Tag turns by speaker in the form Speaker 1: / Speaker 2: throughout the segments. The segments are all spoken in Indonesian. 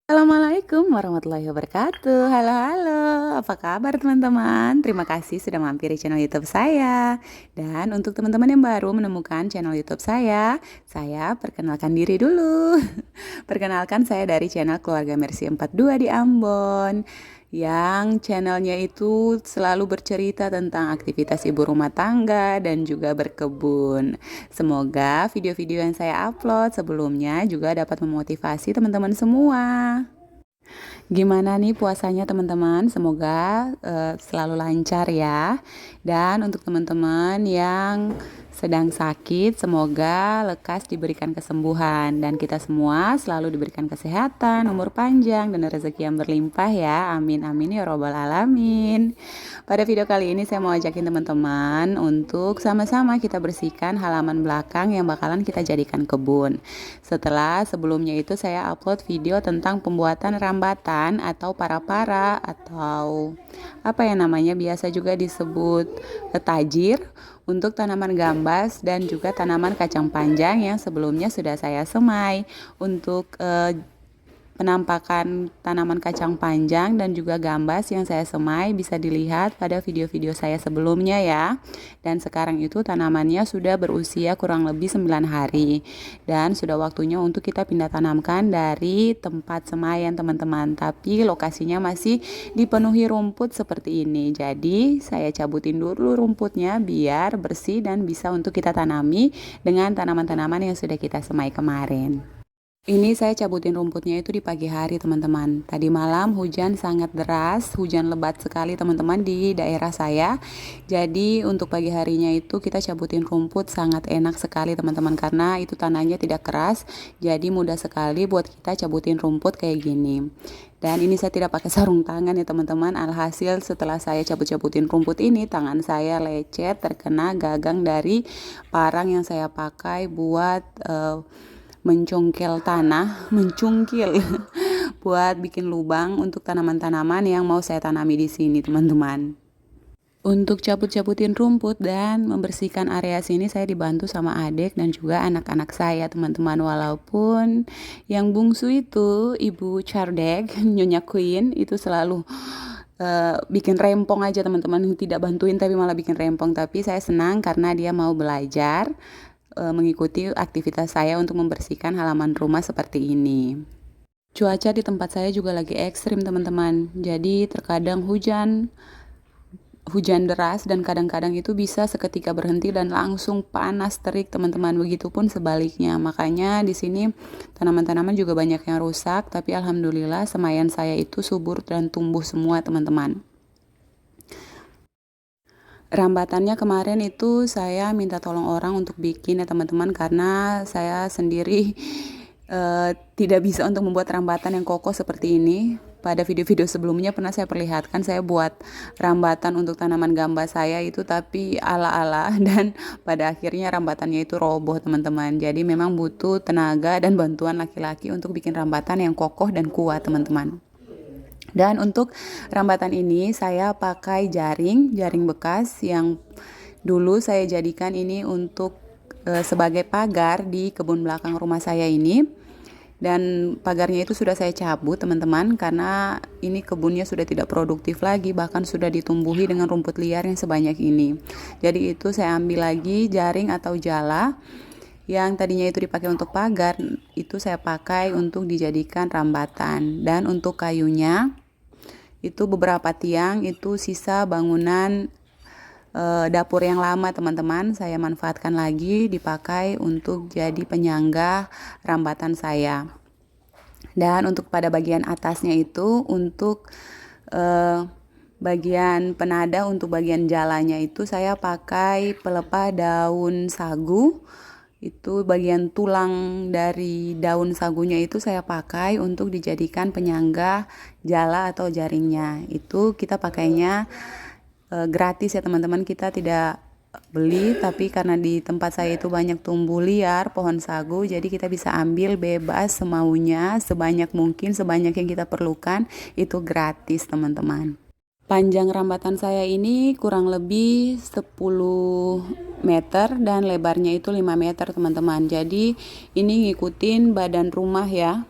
Speaker 1: Assalamualaikum warahmatullahi wabarakatuh. Halo, halo. Apa kabar teman-teman? Terima kasih sudah mampir di channel YouTube saya. Dan untuk teman-teman yang baru menemukan channel YouTube saya perkenalkan diri dulu. Perkenalkan, saya dari channel Keluarga Mercy 42 di Ambon, yang channelnya itu selalu bercerita tentang aktivitas ibu rumah tangga dan juga berkebun. Semoga video-video yang saya upload sebelumnya juga dapat memotivasi teman-teman semua. Gimana nih puasanya teman-teman? Semoga selalu lancar ya. Dan untuk teman-teman yang sedang sakit, semoga lekas diberikan kesembuhan dan kita semua selalu diberikan kesehatan, umur panjang dan rezeki yang berlimpah ya. Amin amin ya robbal alamin. Pada video kali ini saya mau ajakin teman-teman untuk sama-sama kita bersihkan halaman belakang yang bakalan kita jadikan kebun. Setelah sebelumnya itu saya upload video tentang pembuatan rambatan atau para-para atau apa ya namanya, biasa juga disebut tajir untuk tanaman gambas dan juga tanaman kacang panjang yang sebelumnya sudah saya semai. Untuk penampakan tanaman kacang panjang dan juga gambas yang saya semai bisa dilihat pada video-video saya sebelumnya ya. Dan sekarang itu tanamannya sudah berusia kurang lebih 9 hari dan sudah waktunya untuk kita pindah tanamkan dari tempat semaian teman-teman. Tapi lokasinya masih dipenuhi rumput seperti ini. Jadi saya cabutin dulu rumputnya biar bersih dan bisa untuk kita tanami dengan tanaman-tanaman yang sudah kita semai kemarin. Ini saya cabutin rumputnya itu di pagi hari teman-teman. Tadi malam hujan sangat deras, hujan lebat sekali teman-teman di daerah saya. Jadi untuk pagi harinya itu kita cabutin rumput sangat enak sekali teman-teman, karena itu tanahnya tidak keras. Jadi mudah sekali buat kita cabutin rumput kayak gini. Dan ini saya tidak pakai sarung tangan ya teman-teman. Alhasil setelah saya cabut-cabutin rumput ini, tangan saya lecet terkena gagang dari parang yang saya pakai buat mencungkil buat bikin lubang untuk tanaman-tanaman yang mau saya tanami di sini teman-teman. Untuk cabut-cabutin rumput dan membersihkan area sini saya dibantu sama adik dan juga anak-anak saya teman-teman. Walaupun yang bungsu itu Ibu Cardek, Nyonya Queen, itu selalu bikin rempong aja teman-teman, tidak bantuin tapi malah bikin rempong. Tapi saya senang karena dia mau belajar mengikuti aktivitas saya untuk membersihkan halaman rumah seperti ini. Cuaca di tempat saya juga lagi ekstrim teman-teman. Jadi terkadang hujan deras dan kadang-kadang itu bisa seketika berhenti dan langsung panas terik teman-teman. Begitupun sebaliknya. Makanya di sini tanaman-tanaman juga banyak yang rusak, tapi alhamdulillah semaian saya itu subur dan tumbuh semua teman-teman. Rambatannya kemarin itu saya minta tolong orang untuk bikin ya teman-teman, karena saya sendiri tidak bisa untuk membuat rambatan yang kokoh seperti ini. Pada video-video sebelumnya pernah saya perlihatkan saya buat rambatan untuk tanaman gambas saya itu, tapi ala-ala dan pada akhirnya rambatannya itu roboh teman-teman. Jadi memang butuh tenaga dan bantuan laki-laki untuk bikin rambatan yang kokoh dan kuat teman-teman. Dan untuk rambatan ini saya pakai jaring bekas yang dulu saya jadikan ini untuk sebagai pagar di kebun belakang rumah saya ini. Dan pagarnya itu sudah saya cabut teman-teman, karena ini kebunnya sudah tidak produktif lagi, bahkan sudah ditumbuhi dengan rumput liar yang sebanyak ini. Jadi itu saya ambil lagi jaring atau jala yang tadinya itu dipakai untuk pagar, itu saya pakai untuk dijadikan rambatan. Dan untuk kayunya itu beberapa tiang itu sisa bangunan dapur yang lama teman-teman, saya manfaatkan lagi dipakai untuk jadi penyangga rambatan saya. Dan untuk pada bagian atasnya itu untuk bagian penada, untuk bagian jalannya itu saya pakai pelepah daun sagu. Itu bagian tulang dari daun sagunya itu saya pakai untuk dijadikan penyangga jala atau jaringnya. Itu kita pakainya gratis ya teman-teman, kita tidak beli, tapi karena di tempat saya itu banyak tumbuh liar pohon sagu, jadi kita bisa ambil bebas semaunya, sebanyak mungkin, sebanyak yang kita perlukan, itu gratis teman-teman. Panjang rambatan saya ini kurang lebih 10 meter dan lebarnya itu 5 meter teman-teman. Jadi ini ngikutin badan rumah ya.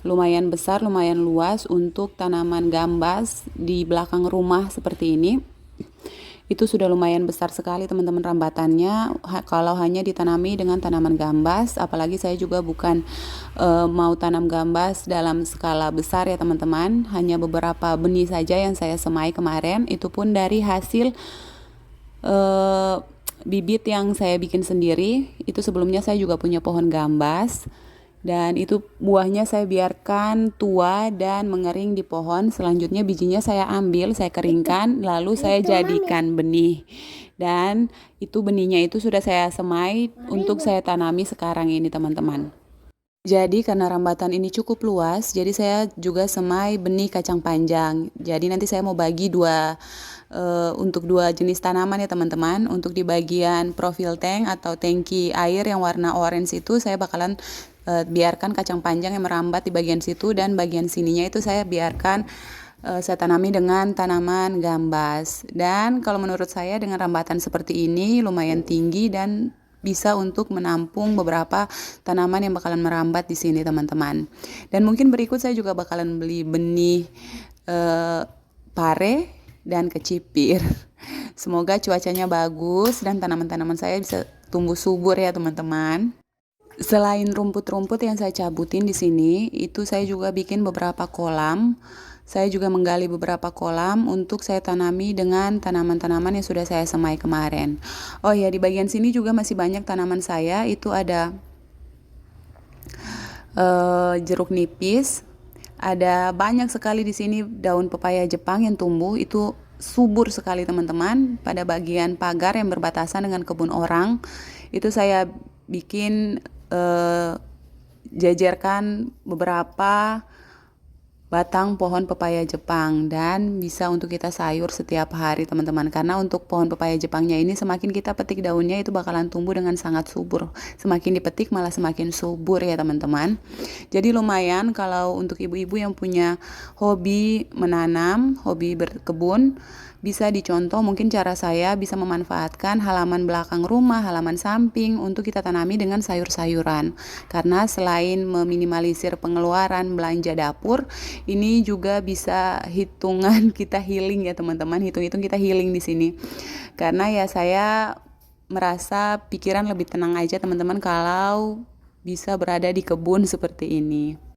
Speaker 1: Lumayan besar, lumayan luas untuk tanaman gambas di belakang rumah seperti ini. Itu sudah lumayan besar sekali teman-teman rambatannya kalau hanya ditanami dengan tanaman gambas, apalagi saya juga bukan mau tanam gambas dalam skala besar ya teman-teman, hanya beberapa benih saja yang saya semai kemarin, itu pun dari hasil bibit yang saya bikin sendiri. Itu sebelumnya saya juga punya pohon gambas dan itu buahnya saya biarkan tua dan mengering di pohon. Selanjutnya bijinya saya ambil, saya keringkan, lalu saya jadikan benih. Dan itu benihnya itu sudah saya semai untuk saya tanami sekarang ini teman-teman. Jadi karena rambatan ini cukup luas, jadi saya juga semai benih kacang panjang. Jadi nanti saya mau bagi untuk dua jenis tanaman ya teman-teman. Untuk di bagian profil tank atau tangki air yang warna orange itu saya bakalan biarkan kacang panjang yang merambat di bagian situ, dan bagian sininya itu saya biarkan saya tanami dengan tanaman gambas. Dan kalau menurut saya dengan rambatan seperti ini lumayan tinggi dan bisa untuk menampung beberapa tanaman yang bakalan merambat di sini teman-teman. Dan mungkin berikut saya juga bakalan beli benih pare dan kecipir. Semoga cuacanya bagus dan tanaman-tanaman saya bisa tumbuh subur ya teman-teman. Selain rumput-rumput yang saya cabutin di sini, itu saya juga bikin beberapa kolam. Saya juga menggali beberapa kolam untuk saya tanami dengan tanaman-tanaman yang sudah saya semai kemarin. Oh ya, di bagian sini juga masih banyak tanaman saya. Itu ada jeruk nipis. Ada banyak sekali di sini daun pepaya Jepang yang tumbuh. Itu subur sekali teman-teman. Pada bagian pagar yang berbatasan dengan kebun orang, itu saya bikin jajarkan beberapa batang pohon pepaya Jepang, dan bisa untuk kita sayur setiap hari teman-teman. Karena untuk pohon pepaya Jepangnya ini semakin kita petik daunnya itu bakalan tumbuh dengan sangat subur. Semakin dipetik malah semakin subur ya teman-teman. Jadi lumayan kalau untuk ibu-ibu yang punya hobi menanam, hobi berkebun, bisa dicontoh mungkin cara saya bisa memanfaatkan halaman belakang rumah, halaman samping untuk kita tanami dengan sayur-sayuran. Karena selain meminimalisir pengeluaran belanja dapur, ini juga bisa hitungan kita healing ya teman-teman. Hitung-hitung kita healing di sini. Karena ya saya merasa pikiran lebih tenang aja teman-teman kalau bisa berada di kebun seperti ini.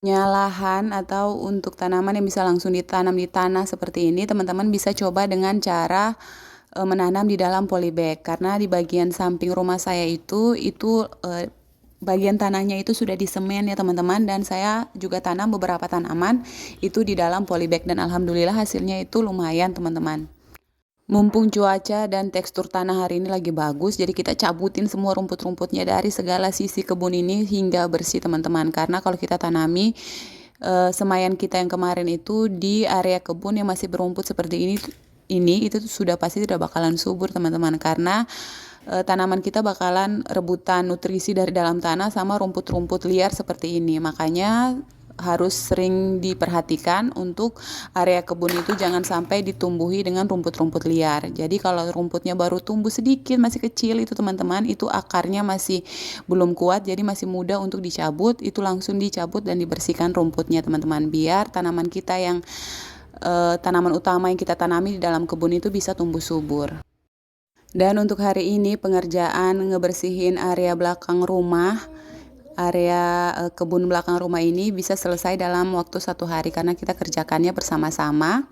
Speaker 1: Lahan atau untuk tanaman yang bisa langsung ditanam di tanah seperti ini, teman-teman bisa coba dengan cara menanam di dalam polybag. Karena di bagian samping rumah saya itu bagian tanahnya itu sudah disemen ya teman-teman, dan saya juga tanam beberapa tanaman itu di dalam polybag, dan alhamdulillah hasilnya itu lumayan teman-teman. Mumpung cuaca dan tekstur tanah hari ini lagi bagus, jadi kita cabutin semua rumput-rumputnya dari segala sisi kebun ini hingga bersih teman-teman. Karena kalau kita tanami semaian kita yang kemarin itu di area kebun yang masih berumput seperti ini itu sudah pasti tidak bakalan subur teman-teman. Karena tanaman kita bakalan rebutan nutrisi dari dalam tanah sama rumput-rumput liar seperti ini. Makanya harus sering diperhatikan untuk area kebun itu jangan sampai ditumbuhi dengan rumput-rumput liar. Jadi kalau rumputnya baru tumbuh sedikit, masih kecil itu teman-teman, itu akarnya masih belum kuat, jadi masih mudah untuk dicabut. Itu langsung dicabut dan dibersihkan rumputnya teman-teman, biar tanaman kita yang tanaman utama yang kita tanami di dalam kebun itu bisa tumbuh subur. Dan untuk hari ini pengerjaan ngebersihin area belakang rumah, area kebun belakang rumah ini bisa selesai dalam waktu 1 hari karena kita kerjakannya bersama-sama,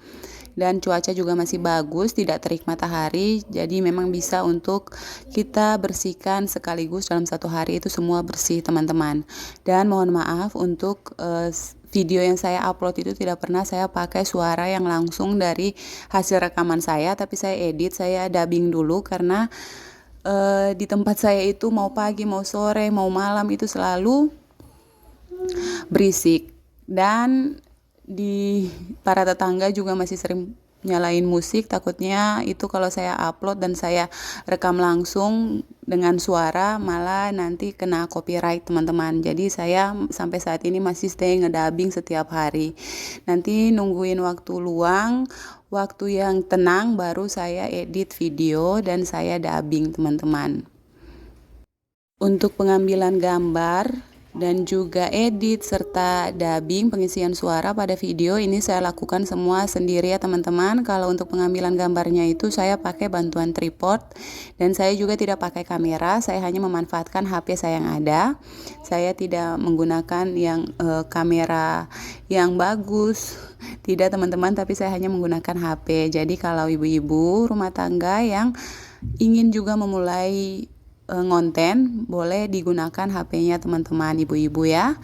Speaker 1: dan cuaca juga masih bagus, tidak terik matahari, jadi memang bisa untuk kita bersihkan sekaligus dalam 1 hari itu semua bersih teman-teman. Dan mohon maaf untuk video yang saya upload itu tidak pernah saya pakai suara yang langsung dari hasil rekaman saya, tapi saya edit, saya dubbing dulu karena di tempat saya itu mau pagi, mau sore, mau malam itu selalu berisik, dan di para tetangga juga masih sering nyalain musik. Takutnya itu kalau saya upload dan saya rekam langsung dengan suara malah nanti kena copyright teman-teman. Jadi saya sampai saat ini masih stay ngedubbing setiap hari. Nanti nungguin waktu luang, waktu yang tenang baru saya edit video dan saya dubbing teman-teman. Untuk pengambilan gambar dan juga edit serta dubbing pengisian suara pada video ini saya lakukan semua sendiri ya teman-teman. Kalau untuk pengambilan gambarnya itu saya pakai bantuan tripod dan saya juga tidak pakai kamera, saya hanya memanfaatkan HP saya yang ada. Saya tidak menggunakan yang kamera yang bagus, tidak teman-teman, tapi saya hanya menggunakan HP. Jadi kalau ibu-ibu rumah tangga yang ingin juga memulai ngonten, boleh digunakan HP-nya teman-teman ibu-ibu ya.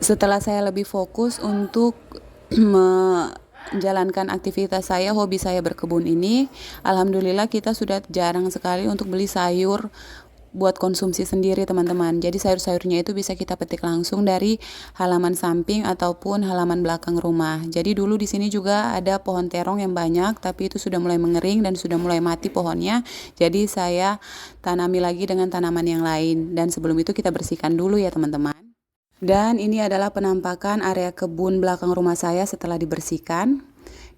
Speaker 1: Setelah saya lebih fokus untuk menjalankan aktivitas saya, hobi saya berkebun ini, alhamdulillah kita sudah jarang sekali untuk beli sayur buat konsumsi sendiri teman-teman. Jadi sayur-sayurnya itu bisa kita petik langsung dari halaman samping ataupun halaman belakang rumah. Jadi dulu di sini juga ada pohon terong yang banyak, tapi itu sudah mulai mengering dan sudah mulai mati pohonnya. Jadi saya tanami lagi dengan tanaman yang lain, dan sebelum itu kita bersihkan dulu ya teman-teman. Dan ini adalah penampakan area kebun belakang rumah saya setelah dibersihkan.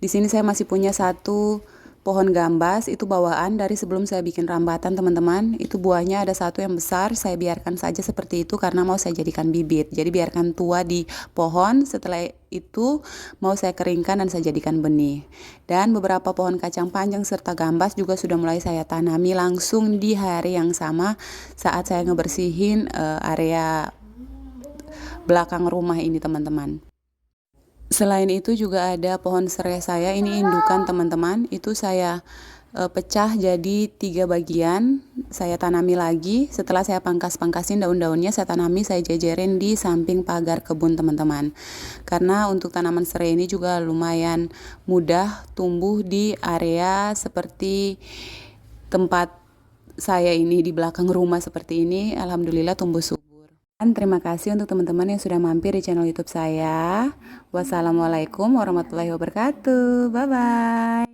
Speaker 1: Di sini saya masih punya satu pohon gambas, itu bawaan dari sebelum saya bikin rambatan teman-teman. Itu buahnya ada satu yang besar, saya biarkan saja seperti itu karena mau saya jadikan bibit. Jadi biarkan tua di pohon, setelah itu mau saya keringkan dan saya jadikan benih. Dan beberapa pohon kacang panjang serta gambas juga sudah mulai saya tanami langsung di hari yang sama saat saya ngebersihin area belakang rumah ini teman-teman. Selain itu juga ada pohon serai saya, ini indukan teman-teman, itu saya pecah jadi 3 bagian, saya tanami lagi. Setelah saya pangkas-pangkasin daun-daunnya, saya tanami, saya jejerin di samping pagar kebun teman-teman. Karena untuk tanaman serai ini juga lumayan mudah tumbuh di area seperti tempat saya ini di belakang rumah seperti ini, alhamdulillah tumbuh subur. Dan terima kasih untuk teman-teman yang sudah mampir di channel YouTube saya. Wassalamualaikum warahmatullahi wabarakatuh. Bye bye.